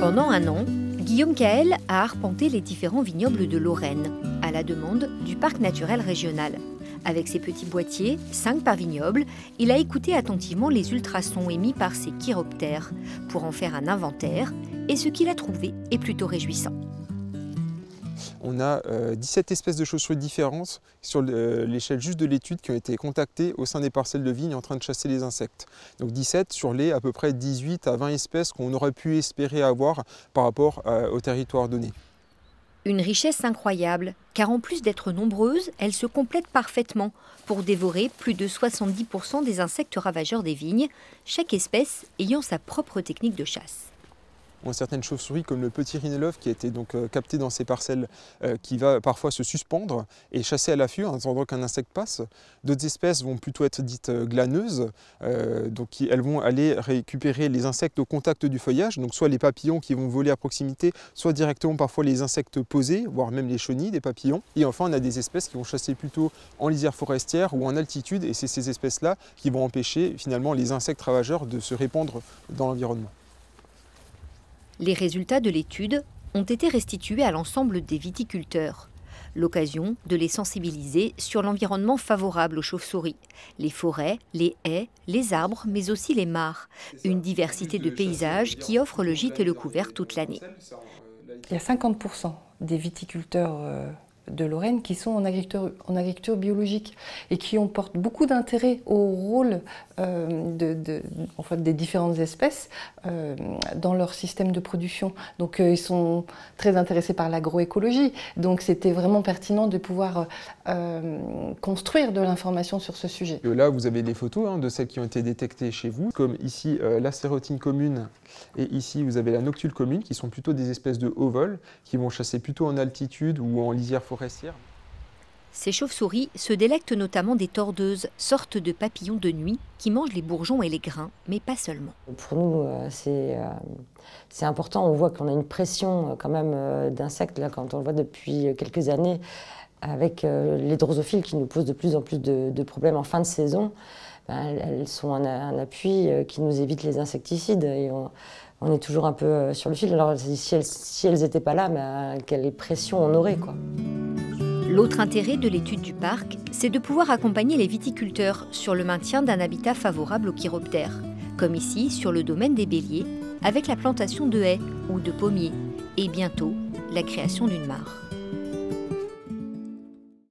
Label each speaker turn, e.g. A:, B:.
A: Pendant un an, Guillaume Caël a arpenté les différents vignobles de Lorraine, à la demande du parc naturel régional. Avec ses petits boîtiers, 5 par vignoble, il a écouté attentivement les ultrasons émis par ses chiroptères pour en faire un inventaire, et ce qu'il a trouvé est plutôt réjouissant.
B: On a 17 espèces de chauves-souris différentes sur l'échelle juste de l'étude qui ont été contactées au sein des parcelles de vignes en train de chasser les insectes. Donc 17 sur les à peu près 18 à 20 espèces qu'on aurait pu espérer avoir par rapport au territoire donné.
A: Une richesse incroyable, car en plus d'être nombreuses, elles se complètent parfaitement pour dévorer plus de 70% des insectes ravageurs des vignes, chaque espèce ayant sa propre technique de chasse.
B: Certaines chauves-souris comme le petit rhinelove qui a été donc capté dans ces parcelles qui va parfois se suspendre et chasser à l'affût en attendant qu'un insecte passe. D'autres espèces vont plutôt être dites glaneuses, donc elles vont aller récupérer les insectes au contact du feuillage, donc soit les papillons qui vont voler à proximité, soit directement parfois les insectes posés, voire même les chenilles des papillons. Et enfin on a des espèces qui vont chasser plutôt en lisière forestière ou en altitude, et c'est ces espèces-là qui vont empêcher finalement les insectes ravageurs de se répandre dans l'environnement.
A: Les résultats de l'étude ont été restitués à l'ensemble des viticulteurs. L'occasion de les sensibiliser sur l'environnement favorable aux chauves-souris, les forêts, les haies, les arbres, mais aussi les mares. Une diversité de paysages qui offrent le gîte et le couvert toute l'année.
C: Il y a 50% des viticulteurs de Lorraine qui sont en agriculture biologique et qui portent beaucoup d'intérêt au rôle des différentes espèces dans leur système de production. Donc ils sont très intéressés par l'agroécologie. Donc c'était vraiment pertinent de pouvoir construire de l'information sur ce sujet.
B: Là vous avez des photos de celles qui ont été détectées chez vous, comme ici la sérotine commune et ici vous avez la noctule commune qui sont plutôt des espèces de haut vol qui vont chasser plutôt en altitude ou en lisière forestière.
A: Ces chauves-souris se délectent notamment des tordeuses, sortes de papillons de nuit qui mangent les bourgeons et les grains, mais pas seulement.
D: Pour nous, c'est important. On voit qu'on a une pression quand même d'insectes, là, quand on le voit depuis quelques années, avec les drosophiles qui nous posent de plus en plus de problèmes en fin de saison. Elles sont un appui qui nous évite les insecticides et on est toujours un peu sur le fil. Alors si elles n'étaient pas là, quelle pression on aurait, quoi.
A: L'autre intérêt de l'étude du parc, c'est de pouvoir accompagner les viticulteurs sur le maintien d'un habitat favorable aux chiroptères, comme ici sur le domaine des Béliers, avec la plantation de haies ou de pommiers, et bientôt la création d'une mare.